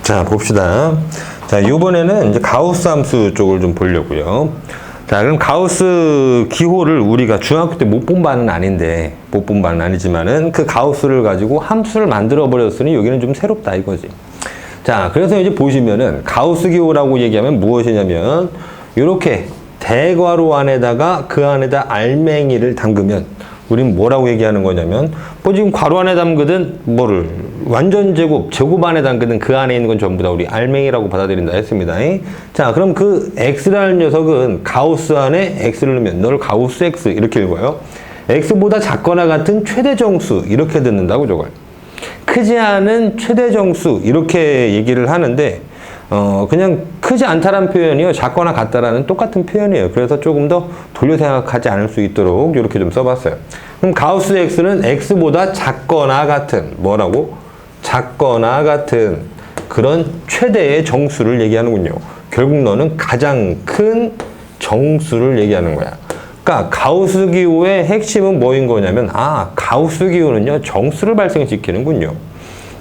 자, 봅시다. 자, 이번에는 이제 가우스 함수 쪽을 좀 보려고요. 자, 그럼 가우스 기호를 우리가 중학교 때 못 본 바는 아닌데, 못 본 바는 아니지만은 그 가우스를 가지고 함수를 만들어 버렸으니 여기는 좀 새롭다 이거지. 자, 그래서 이제 보시면은 가우스 기호라고 얘기하면 무엇이냐면 이렇게 대괄호 안에다가 그 안에다 알맹이를 담그면 우린 뭐라고 얘기하는 거냐면 뭐 지금 괄호 안에 담그든 뭐를 완전 제곱 안에 담그든 그 안에 있는 건 전부 다 우리 알맹이라고 받아들인다 했습니다. 자, 그럼 그 x라는 녀석은 가우스 안에 x를 넣으면 널 가우스 x 이렇게 읽어요. x보다 작거나 같은 최대 정수 이렇게 듣는다고 저걸. 크지 않은 최대 정수 이렇게 얘기를 하는데 그냥 크지 않다라는 표현이요, 작거나 같다라는 똑같은 표현이에요. 그래서 조금 더 돌려 생각하지 않을 수 있도록 이렇게 좀 써봤어요. 그럼 가우스 x는 x보다 작거나 같은 뭐라고? 작거나 같은 그런 최대의 정수를 얘기하는군요. 결국 너는 가장 큰 정수를 얘기하는 거야. 그러니까 가우스 기호의 핵심은 뭐인 거냐면 가우스 기호는요 정수를 발생시키는군요.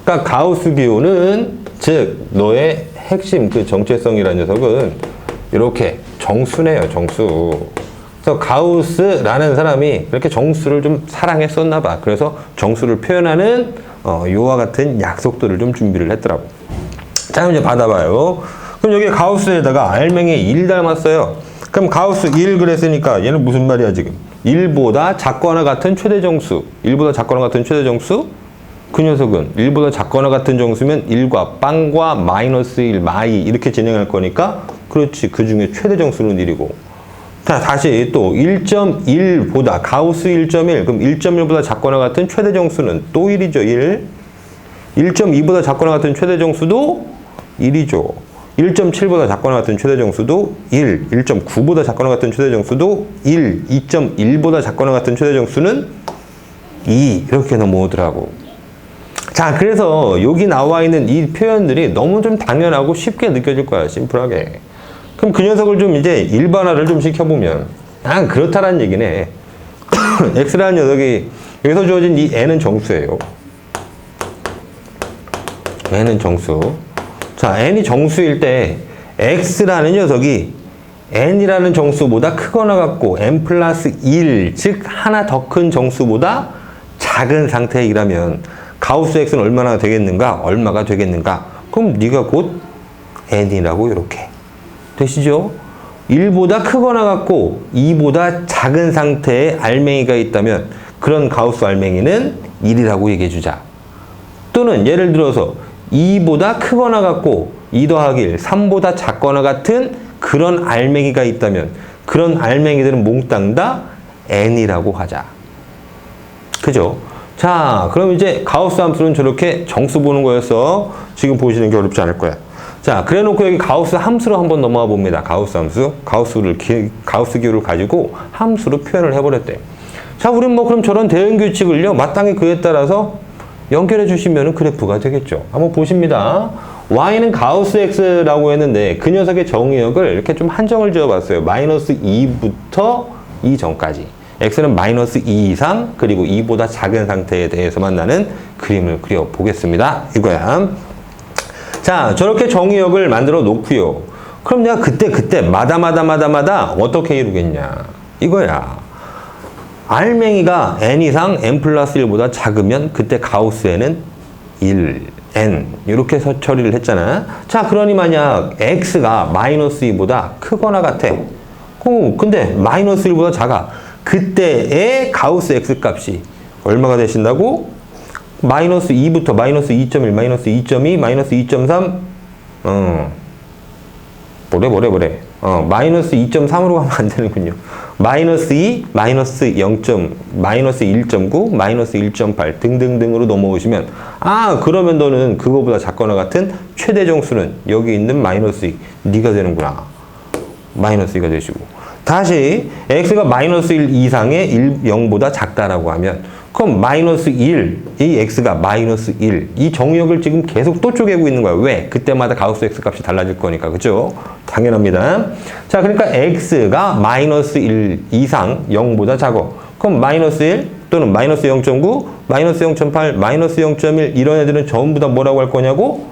그러니까 가우스 기호는 즉 너의 핵심 그 정체성이라는 녀석은 이렇게 정수네요, 정수. 그래서 가우스라는 사람이 이렇게 정수를 좀 사랑했었나 봐. 그래서 정수를 표현하는 요와 같은 약속들을 좀 준비를 했더라고. 자, 이제 받아봐요. 그럼 여기 가우스에다가 알맹이 1 닮았어요. 그럼 가우스 1 그랬으니까 얘는 무슨 말이야 지금? 1보다 작거나 같은 최대 정수. 1보다 작거나 같은 최대 정수? 그 녀석은 1보다 작거나 같은 정수면 1과 빵과 마이너스 1, 마이 이렇게 진행할 거니까 그렇지. 그 중에 최대 정수는 1이고. 자, 다시 또 1.1보다 가우스 1.1 그럼 1.1보다 작거나 같은 최대 정수는 또 1이죠. 1. 1.2보다 작거나 같은 최대 정수도 1이죠. 1.7보다 작거나 같은 최대 정수도 1. 1.9보다 작거나 같은 최대 정수도 1. 2.1보다 작거나 같은 최대 정수는 2. 이렇게 넘어오더라고. 자, 그래서 여기 나와 있는 이 표현들이 너무 좀 당연하고 쉽게 느껴질 거야, 심플하게. 그럼 그 녀석을 좀 이제 일반화를 좀 시켜보면, 그렇다라는 얘기네. x라는 녀석이, 여기서 주어진 이 n은 정수예요. n은 정수. 자, n이 정수일 때, x라는 녀석이 n이라는 정수보다 크거나 같고, n 플러스 1, 즉, 하나 더 큰 정수보다 작은 상태이라면, 가우스 x는 얼마나 되겠는가? 얼마가 되겠는가? 그럼 네가 곧 n이라고 이렇게 되시죠? 1보다 크거나 같고 2보다 작은 상태의 알맹이가 있다면 그런 가우스 알맹이는 1이라고 얘기해 주자. 또는 예를 들어서 2보다 크거나 같고 2 더하기 1, 3보다 작거나 같은 그런 알맹이가 있다면 그런 알맹이들은 몽땅 다 n이라고 하자. 그죠? 자, 그럼 이제 가우스 함수는 저렇게 정수 보는 거여서 지금 보시는 게 어렵지 않을 거야. 자, 그래 놓고 여기 가우스 함수로 한번 넘어가 봅니다. 가우스 함수. 가우스 기호를 가지고 함수로 표현을 해버렸대. 자, 우린 뭐 그럼 저런 대응 규칙을요, 마땅히 그에 따라서 연결해 주시면 그래프가 되겠죠. 한번 보십니다. y는 가우스 x라고 했는데 그 녀석의 정의역을 이렇게 좀 한정을 지어 봤어요. 마이너스 2부터 2 전까지. x는 마이너스 2 이상 그리고 2보다 작은 상태에 대해서만 나는 그림을 그려보겠습니다. 이거야. 자, 저렇게 정의역을 만들어 놓고요. 그럼 내가 그때 마다 어떻게 이루겠냐. 이거야. 알맹이가 n 이상 n 플러스 1보다 작으면 그때 가우스에는 1, n 이렇게 해서 처리를 했잖아. 자, 그러니 만약 x가 마이너스 2보다 크거나 같아. 근데 마이너스 1보다 작아. 그때의 가우스 x 값이 얼마가 되신다고? 마이너스 2부터 마이너스 2.1, 마이너스 2.2, 마이너스 2.3 마이너스 2.3으로 가면 안 되는군요. 마이너스 2, 마이너스 0. 마이너스 1.9, 마이너스 1.8 등등등으로 넘어오시면 그러면 너는 그거보다 작거나 같은 최대 정수는 여기 있는 마이너스 2 네가 되는구나. 마이너스 2가 되시고 다시 x가 마이너스 1 이상의 0보다 작다라고 하면 그럼 마이너스 1, 이 x가 마이너스 1 이 정의역을 지금 계속 또 쪼개고 있는 거야. 왜? 그때마다 가우스 x 값이 달라질 거니까. 그죠? 당연합니다. 자, 그러니까 x가 마이너스 1 이상 0보다 작어. 그럼 마이너스 1 또는 마이너스 0.9, 마이너스 0.8, 마이너스 0.1 이런 애들은 전부 다 뭐라고 할 거냐고?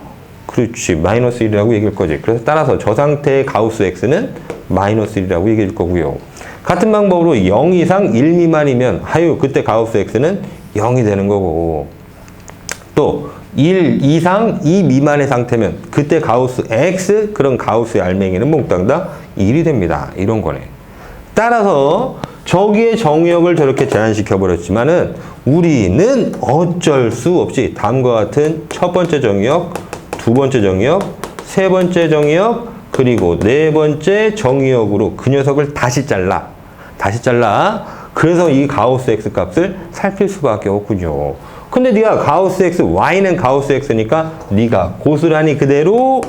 그렇지. 마이너스 1이라고 얘기할 거지. 그래서 따라서 저 상태의 가우스 x는 마이너스 1이라고 얘기할 거고요. 같은 방법으로 0 이상 1 미만이면 하유 그때 가우스 x는 0이 되는 거고, 또 1 이상 2 미만의 상태면 그때 가우스 x, 그런 가우스의 알맹이는 몽땅 다 1이 됩니다. 이런 거네. 따라서 저기의 정의역을 저렇게 제한시켜 버렸지만은 우리는 어쩔 수 없이 다음과 같은 첫 번째 정의역, 두 번째 정의역, 세 번째 정의역, 그리고 네 번째 정의역으로 그 녀석을 다시 잘라. 그래서 이 가우스 x 값을 살필 수밖에 없군요. 근데 네가 가우스 x, y는 가우스 x니까 네가 고스란히 그대로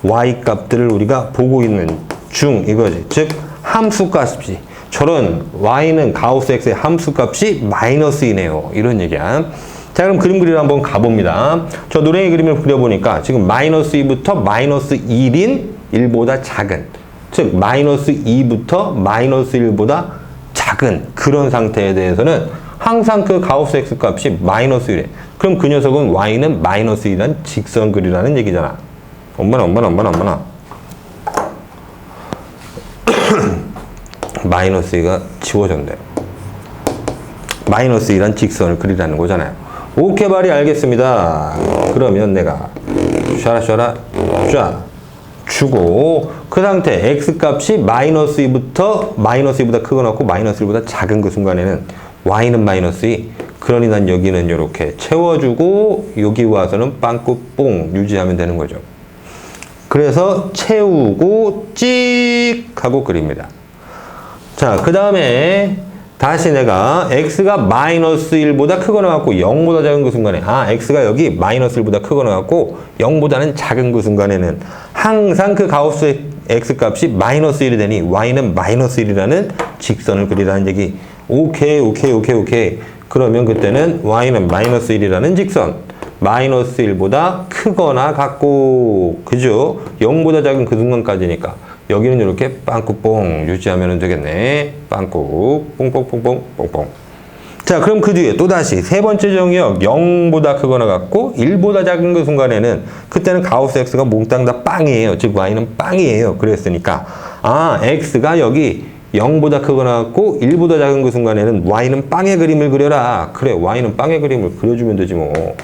y 값들을 우리가 보고 있는 중 이거지. 즉 함수 값이, 저런 y는 가우스 x의 함수 값이 마이너스 2네요. 이런 얘기야. 자, 그럼 그림 그리러 한번 가봅니다. 저 노랭이 그림을 그려보니까 지금 마이너스 2부터 마이너스 1인 1보다 작은, 즉 마이너스 2부터 마이너스 1보다 작은 그런 상태에 대해서는 항상 그 가우스 x 값이 마이너스 1에, 그럼 그 녀석은 y는 마이너스 1이란 직선 그리라는 얘기잖아. 엄마나 마이너스 2가 지워졌네요. 마이너스 2란 직선을 그리라는 거잖아요. 오케이 발이 알겠습니다. 그러면 내가 샤라 쫙 주고 그 상태 x 값이 마이너스 2부터 마이너스 2보다 크거나 같고 마이너스 1보다 작은 그 순간에는 y는 마이너스 2. 그러니 난 여기는 이렇게 채워주고 여기 와서는 빵꾸 뽕 유지하면 되는 거죠. 그래서 채우고 찍 하고 그립니다. 자, 그 다음에 다시 내가 x가 마이너스 1보다 크거나 같고 0보다 작은 그 순간에, x가 여기 마이너스 1보다 크거나 같고 0보다는 작은 그 순간에는 항상 그 가우스 x 값이 마이너스 1이 되니 y는 마이너스 1이라는 직선을 그리라는 얘기. 오케이. 그러면 그때는 y는 마이너스 1이라는 직선, 마이너스 1보다 크거나 같고, 그죠? 0보다 작은 그 순간까지니까 여기는 이렇게 빵꾸뽕 유지하면 되겠네. 빵꾸 뽕뽕뽕뽕. 자, 그럼 그 뒤에 또다시 세 번째 정의역 0보다 크거나 같고 1보다 작은 그 순간에는 그때는 가우스 x가 몽땅 다 빵이에요. 즉 y는 빵이에요. 그랬으니까 x가 여기 0보다 크거나 같고 1보다 작은 그 순간에는 y는 빵의 그림을 그려라. 그래, y는 빵의 그림을 그려주면 되지 뭐.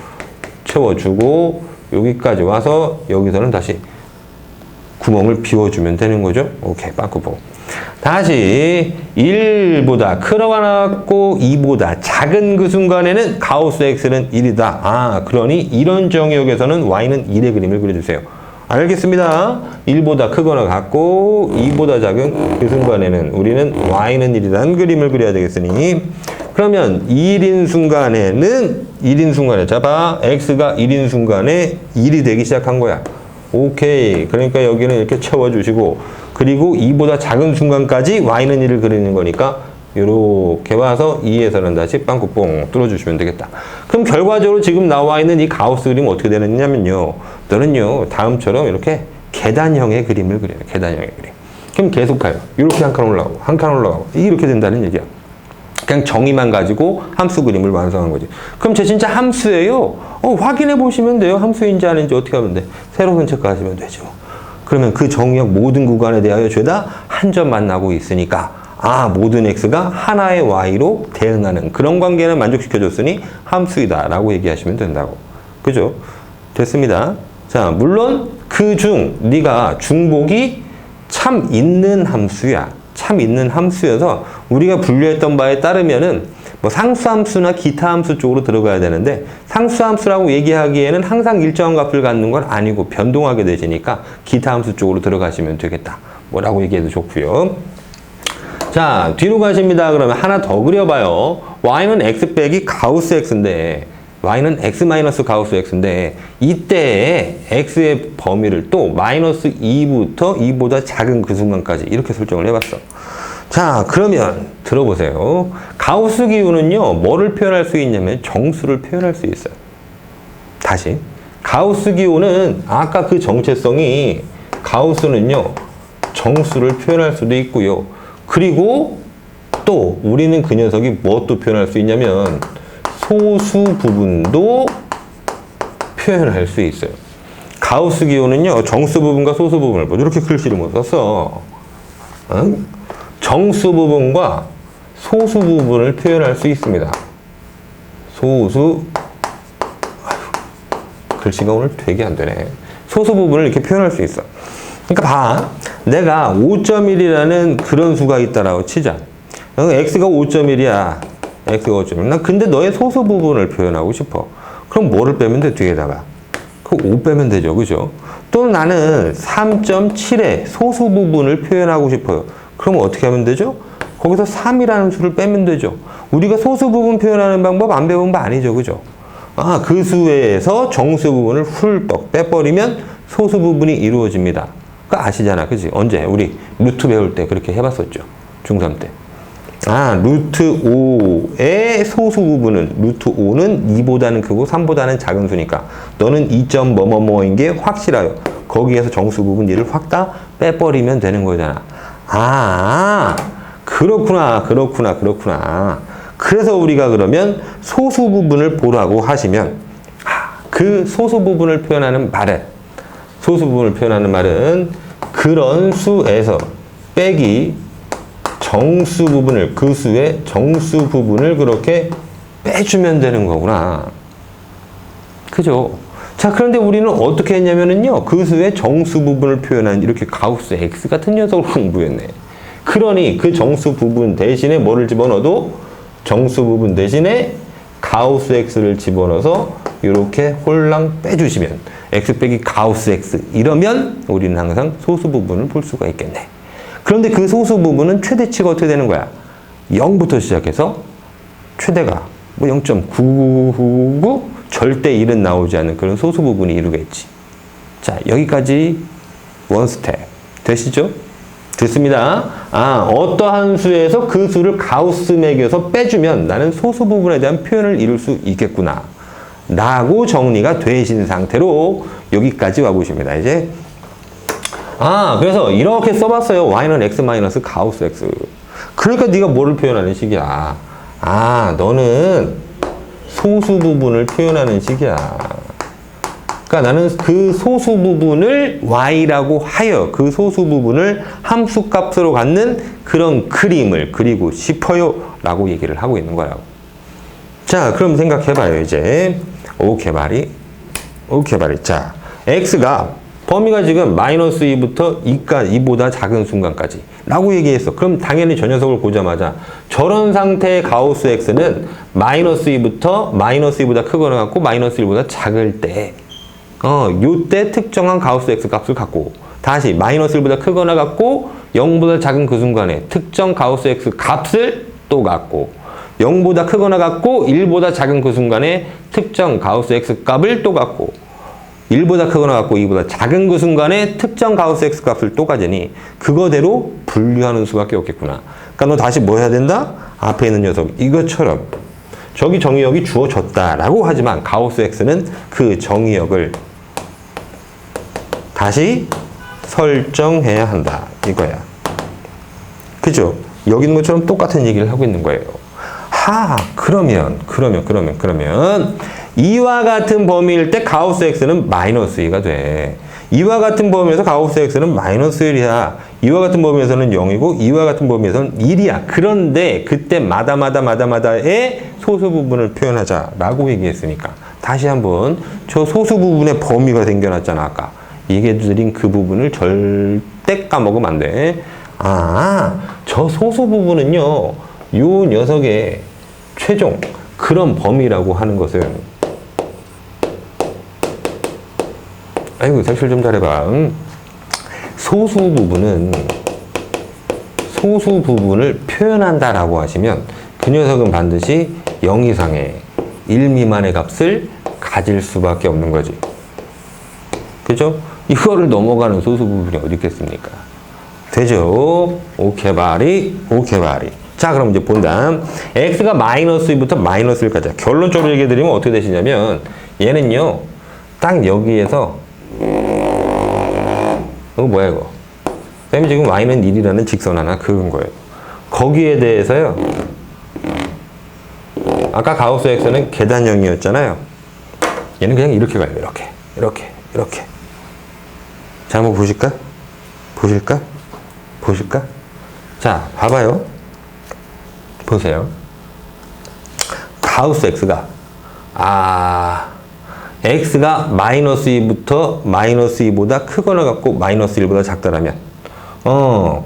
채워주고 여기까지 와서 여기서는 다시 구멍을 비워주면 되는 거죠. 오케이, 빵꾸뽕. 다시 1보다 크거나 같고 2보다 작은 그 순간에는 가우스 x는 1이다. 그러니 이런 정의역에서는 y는 1의 그림을 그려주세요. 알겠습니다. 1보다 크거나 같고 2보다 작은 그 순간에는 우리는 y는 1이라는 그림을 그려야 되겠으니, 그러면 1인 순간에 잡아 x가 1인 순간에 1이 되기 시작한 거야. 오케이. 그러니까 여기는 이렇게 채워주시고, 그리고 2보다 작은 순간까지 y는 1을 그리는 거니까 이렇게 와서 2에서는 다시 빵꾸뽕 뚫어주시면 되겠다. 그럼 결과적으로 지금 나와 있는 이 가우스 그림 어떻게 되느냐면요, 너는요 다음처럼 이렇게 계단형의 그림을 그려요. 계단형의 그림. 그럼 계속 가요. 이렇게 한 칸 올라가고 한 칸 올라가고 이렇게 된다는 얘기야. 그냥 정의만 가지고 함수 그림을 완성한 거지. 그럼 쟤 진짜 함수예요. 확인해 보시면 돼요. 함수인지 아닌지 어떻게 하면 돼? 세로선 체크하시면 되죠. 그러면 그 정의역 모든 구간에 대하여 죄다 한 점 만나고 있으니까 모든 x가 하나의 y로 대응하는 그런 관계는 만족시켜줬으니 함수이다 라고 얘기하시면 된다고. 그죠? 됐습니다. 자, 물론 그중 네가 중복이 참 있는 함수야. 참 있는 함수여서 우리가 분류했던 바에 따르면은 뭐 상수함수나 기타 함수 쪽으로 들어가야 되는데, 상수함수라고 얘기하기에는 항상 일정한 값을 갖는 건 아니고 변동하게 되시니까 기타 함수 쪽으로 들어가시면 되겠다. 뭐라고 얘기해도 좋고요. 자, 뒤로 가십니다. 그러면 하나 더 그려봐요. y는 x 빼기 가우스 x인데, y는 x 마이너스 가우스 x인데, 이때 x의 범위를 또 마이너스 2부터 2보다 작은 그 순간까지 이렇게 설정을 해봤어. 자, 그러면 들어보세요. 가우스 기호는요, 뭐를 표현할 수 있냐면 정수를 표현할 수 있어요. 다시. 가우스 기호는 아까 그 정체성이, 가우스는요, 정수를 표현할 수도 있고요. 그리고 또 우리는 그 녀석이 뭐 또 표현할 수 있냐면 소수 부분도 표현할 수 있어요. 가우스 기호는요, 정수 부분과 소수 부분을 뭐 이렇게 글씨를 못 썼어. 응? 정수 부분과 소수 부분을 표현할 수 있습니다. 소수, 아휴, 글씨가 오늘 되게 안 되네. 소수 부분을 이렇게 표현할 수 있어. 그러니까 봐. 내가 5.1이라는 그런 수가 있다라고 치자. x가 5.1이야. x가 5.1. 난 근데 너의 소수 부분을 표현하고 싶어. 그럼 뭐를 빼면 돼, 뒤에다가? 그 5 빼면 되죠. 그죠? 또 나는 3.7의 소수 부분을 표현하고 싶어요. 그럼 어떻게 하면 되죠? 거기서 3이라는 수를 빼면 되죠. 우리가 소수 부분 표현하는 방법 안 배운 거 아니죠. 그죠? 아, 그 수에서 정수 부분을 훌떡 빼버리면 소수 부분이 이루어집니다. 그거 아시잖아. 그지? 언제? 우리 루트 배울 때 그렇게 해봤었죠. 중3 때. 아, 루트 5의 소수 부분은, 루트 5는 2보다는 크고 3보다는 작은 수니까 너는 2점 뭐뭐뭐인 게 확실하여. 거기에서 정수 부분 2를 확 다 빼버리면 되는 거잖아. 아, 그렇구나. 그래서 우리가 그러면 소수 부분을 보라고 하시면, 그 소수 부분을 표현하는 말은 그런 수에서 빼기 정수 부분을, 그 수의 정수 부분을 그렇게 빼주면 되는 거구나. 그죠? 자, 그런데 우리는 어떻게 했냐면은요, 그 수의 정수 부분을 표현한 이렇게 가우스 X 같은 녀석을 공부했네. 그러니 그 정수 부분 대신에 뭐를 집어넣어도 정수 부분 대신에 가우스 X를 집어넣어서 이렇게 홀랑 빼주시면 X 빼기 가우스 X, 이러면 우리는 항상 소수 부분을 볼 수가 있겠네. 그런데 그 소수 부분은 최대치가 어떻게 되는 거야? 0부터 시작해서 최대가 뭐 0.999 절대 1은 나오지 않는 그런 소수 부분이 이루겠지. 자, 여기까지 원 스텝 되시죠? 됐습니다. 아, 어떠한 수에서 그 수를 가우스 매겨서 빼주면 나는 소수 부분에 대한 표현을 이룰 수 있겠구나 라고 정리가 되신 상태로 여기까지 와보십니다. 이제 그래서 이렇게 써봤어요. y는 x 마이너스 가우스 x. 그러니까 네가 뭐를 표현하는 식이야? 너는 소수 부분을 표현하는 식이야. 그러니까 나는 그 소수 부분을 y라고 하여 그 소수 부분을 함수값으로 갖는 그런 그림을 그리고 싶어요 라고 얘기를 하고 있는 거라고. 자, 그럼 생각해봐요. 이제 오케이 말이. 자, x가 범위가 지금 마이너스 2부터 2보다 작은 순간까지 라고 얘기했어. 그럼 당연히 저 녀석을 보자마자 저런 상태의 가우스 x는 마이너스 2부터 마이너스 2보다 크거나 같고 마이너스 1보다 작을 때 요때 특정한 가우스 x 값을 갖고, 다시 마이너스 1보다 크거나 같고 0보다 작은 그 순간에 특정 가우스 x 값을 또 갖고, 0보다 크거나 같고 1보다 작은 그 순간에 특정 가우스 x 값을 또 갖고, 1보다 크거나 같고 2보다 작은 그 순간에 특정 가우스 x 값을 또 가지니 그거대로 분류하는 수밖에 없겠구나. 그러니까 너 다시 뭐 해야 된다? 앞에 있는 녀석 이것처럼 저기 정의역이 주어졌다라고 하지만 가우스 x는 그 정의역을 다시 설정해야 한다 이거야. 그죠? 여기 있는 것처럼 똑같은 얘기를 하고 있는 거예요. 그러면 이와 같은 범위일 때 가우스 x는 마이너스 2가 돼. 이와 같은 범위에서 가우스 x는 마이너스 1이야. 이와 같은 범위에서는 0이고 이와 같은 범위에서는 1이야. 그런데 그때 마다의 소수 부분을 표현하자라고 얘기했으니까 다시 한번 저 소수 부분의 범위가 생겨났잖아. 아까 얘기해드린 그 부분을 절대 까먹으면 안 돼. 저 소수 부분은요, 요 녀석의 최종 그런 범위라고 하는 것은, 아이고 색칠 좀 잘해봐. 소수 부분을 표현한다라고 하시면 그 녀석은 반드시 0 이상의 1 미만의 값을 가질 수밖에 없는 거지. 그죠? 이거를 넘어가는 소수 부분이 어디 있겠습니까? 되죠? 오케이 바리. 자, 그럼 이제 본다. x가 마이너스 2부터 마이너스 1까지. 결론적으로 얘기해 드리면 어떻게 되시냐면 얘는요, 딱 여기에서 이거 뭐야 이거? 쌤이 지금 y는 1이라는 직선 하나 그은 거예요. 거기에 대해서요, 아까 가우스 x는 계단형이었잖아요. 얘는 그냥 이렇게 가요. 이렇게. 자, 한번 보실까? 보실까? 자, 봐봐요. 보세요. 가우스 x가, x가 마이너스 2부터 마이너스 2보다 크거나 같고 마이너스 1보다 작다라면,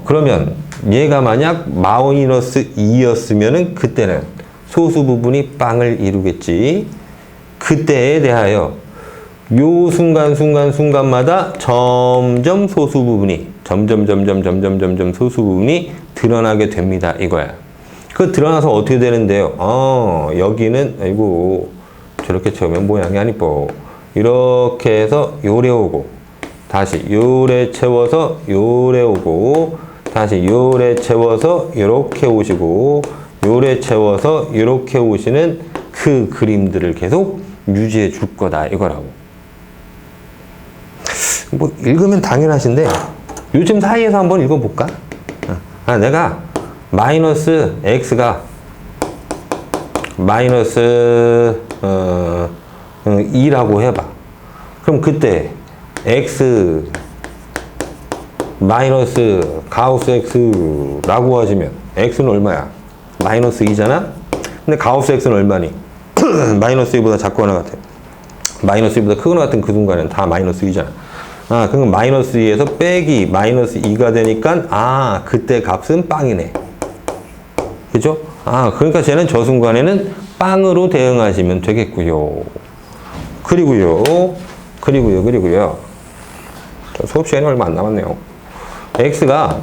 그러면 얘가 만약 마이너스 2였으면은 그때는 소수 부분이 빵을 이루겠지. 그때에 대하여 요 순간마다 점점 소수 부분이 점점 소수 부분이 드러나게 됩니다. 이거야. 그 드러나서 어떻게 되는데요? 여기는 아이고 저렇게 채우면 모양이 안 이뻐. 이렇게 해서 요래 오고 다시 요래 채워서 요래 오고 다시 요래 채워서 요렇게 오시고 요래 채워서 요렇게 오시는 그 그림들을 계속 유지해 줄 거다 이거라고. 뭐 읽으면 당연하신데 요즘 사이에서 한번 읽어볼까? 내가 마이너스 x가 마이너스 2라고 해봐. 그럼 그때 x 마이너스 가우스 x라고 하시면 x는 얼마야? 마이너스 2잖아? 근데 가우스 x는 얼마니? 마이너스 2보다 작거나 같아. 마이너스 2보다 크거나 같은 그 순간에는 다 마이너스 2잖아. 그럼 마이너스 2에서 빼기 마이너스 2가 되니까 그때 값은 빵이네. 그죠? 그러니까 쟤는 저 순간에는 빵으로 대응하시면 되겠고요. 그리고요. 수업 시간이 얼마 안 남았네요. x가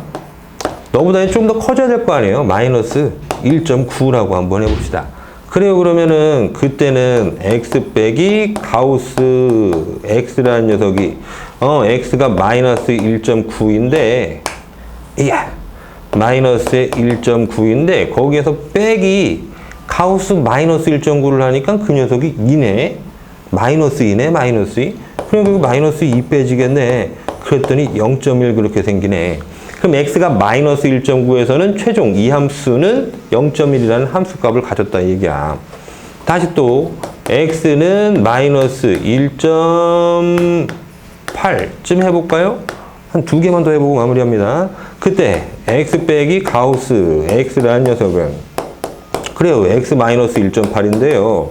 너보다 좀 더 커져야 될 거 아니에요? 마이너스 1.9라고 한번 해봅시다. 그래요. 그러면은 그때는 x 빼기 가우스 x라는 녀석이 x가 마이너스 1.9인데 마이너스 1.9인데 거기에서 빼기 가우스 마이너스 1.9를 하니까 그 녀석이 2네. 마이너스 2네. 마이너스 2. 그럼 그 마이너스 2 빼지겠네. 그랬더니 0.1 그렇게 생기네. 그럼 x가 마이너스 1.9에서는 최종 이 함수는 0.1이라는 함수값을 가졌다 이 얘기야. 다시 또 x는 마이너스 1.8쯤 해볼까요? 한 두 개만 더 해보고 마무리합니다. 그때 x 빼기 가우스 x라는 녀석은 그래요. x 마이너스 1.8인데요.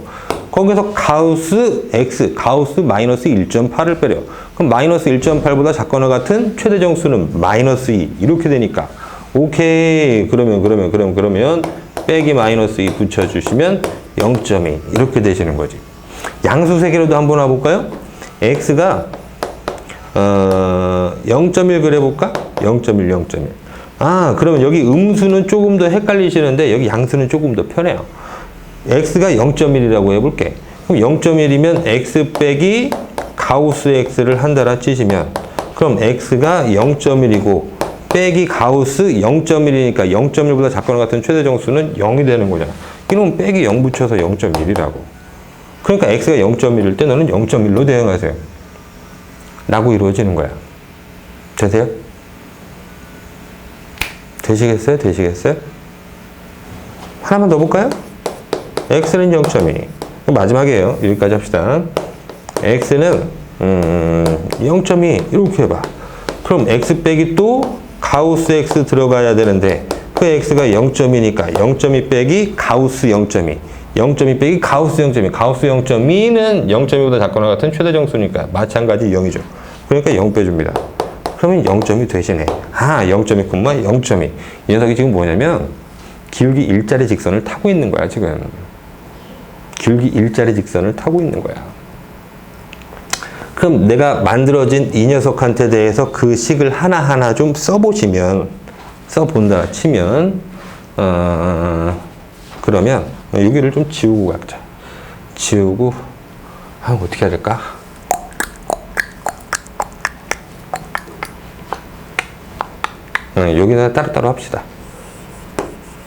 거기서 가우스 x, 가우스 마이너스 1.8을 빼려. 그럼 마이너스 1.8보다 작거나 같은 최대 정수는 마이너스 2 이렇게 되니까 오케이. 그러면 빼기 마이너스 2 붙여주시면 0.2 이렇게 되시는 거지. 양수 세개로도 한번 와볼까요? x가 0.1 그려볼까? 0.1. 그러면 여기 음수는 조금 더 헷갈리시는데 여기 양수는 조금 더 편해요. x가 0.1이라고 해볼게. 그럼 0.1이면 x 빼기 가우스 x를 한다라 치시면 그럼 x가 0.1이고 빼기 가우스 0.1이니까 0.1보다 작거나 같은 최대 정수는 0이 되는 거잖아. 이러면 빼기 0 붙여서 0.1이라고. 그러니까 x가 0.1일 때 너는 0.1로 대응하세요. 라고 이루어지는 거야. 되세요? 되시겠어요? 하나만 더 볼까요? x는 0.2. 마지막이에요. 여기까지 합시다. x는 0.2 이렇게 해봐. 그럼 x 빼기 또 가우스 x 들어가야 되는데 그 x가 0.2니까 0.2 빼기 가우스 0.2 0.2 빼기 가우스 0.2 가우스 0.2는 0.2보다 작거나 같은 최대 정수니까 마찬가지 0이죠. 그러니까 0 빼줍니다. 그러면 0.2 되시네. 0.2, 0.2. 이 녀석이 지금 뭐냐면 기울기 일자리 직선을 타고 있는 거야 지금. 기울기 일자리 직선을 타고 있는 거야. 그럼 내가 만들어진 이 녀석한테 대해서 그 식을 하나하나 좀 써보시면, 써본다 치면, 그러면 여기를 좀 지우고 가자. 지우고, 어떻게 해야 될까? 여기다 따로따로 합시다.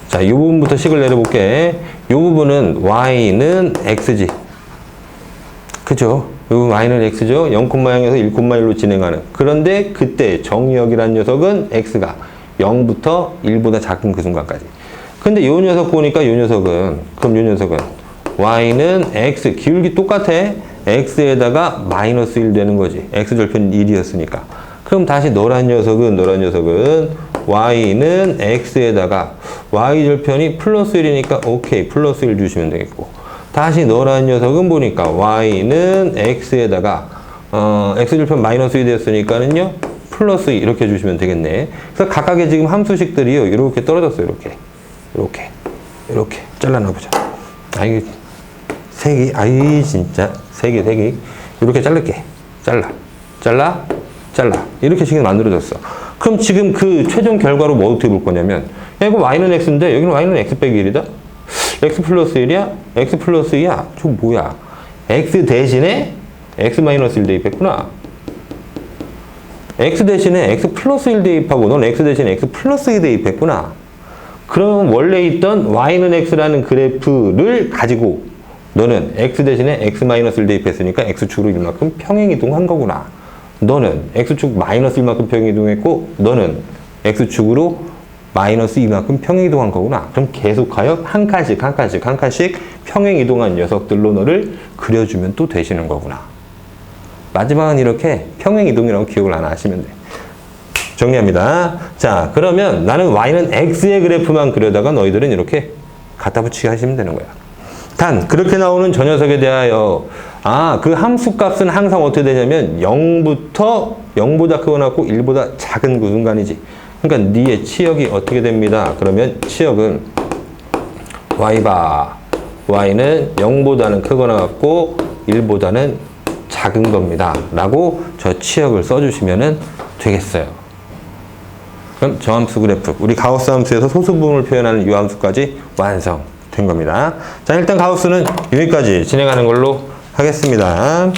자, 이 부분부터 식을 내려볼게. 이 부분은 y는 x지. 그죠? 이 부분 y는 x죠? 0,0에서 1,1로 진행하는. 그런데 그때 정의역이라는 녀석은 x가 0부터 1보다 작은 그 순간까지. 근데 이 녀석 보니까 이 녀석은, 그럼 이 녀석은 y는 x, 기울기 똑같아. x에다가 마이너스 1 되는 거지. x절편 1이었으니까. 그럼 다시 노란 녀석은 y는 x에다가 y절편이 플러스 1이니까 오케이 플러스 1 주시면 되겠고, 다시 노란 녀석은 보니까 y는 x에다가 x절편 마이너스 2 됐으니까는요 플러스 2 이렇게 주시면 되겠네. 그래서 각각의 지금 함수식들이요 이렇게 떨어졌어요. 이렇게 잘라놔보자. 아이 색이 진짜 색이 이렇게 자를게. 잘라 이렇게 식이 만들어졌어. 그럼 지금 그 최종 결과로 뭐 어떻게 볼 거냐면, 야 이거 y는 x인데 여기는 y는 x 빼기 1이다. x 플러스 1이야? x 플러스 2야? 저 뭐야? x 대신에 x 마이너스 1 대입했구나. x 대신에 x 플러스 1 대입하고 넌 x 대신에 x 플러스 2 대입했구나. 그러면 원래 있던 y는 x라는 그래프를 가지고 너는 x 대신에 x 마이너스 1 대입했으니까 x축으로 이만큼 평행이동한 거구나. 너는 x축 마이너스 1만큼 평행이동했고 너는 x축으로 마이너스 2만큼 평행이동한 거구나. 그럼 계속하여 한 칸씩 평행이동한 녀석들로 너를 그려주면 또 되시는 거구나. 마지막은 이렇게 평행이동이라고 기억을 안 하시면 돼. 정리합니다. 자, 그러면 나는 y는 x의 그래프만 그려다가 너희들은 이렇게 갖다 붙이게 하시면 되는 거야. 단 그렇게 나오는 저 녀석에 대하여 그 함수 값은 항상 어떻게 되냐면 0보다 크거나 1보다 작은 그 순간이지. 그러니까 니의 치역이 어떻게 됩니다. 그러면 치역은 y는 0보다는 크거나 같고 1보다는 작은 겁니다 라고 저 치역을 써주시면 되겠어요. 그럼 저 함수 그래프, 우리 가우스 함수에서 소수 부분을 표현하는 이 함수까지 완성된 겁니다. 자, 일단 가우스는 여기까지 진행하는 걸로 하겠습니다.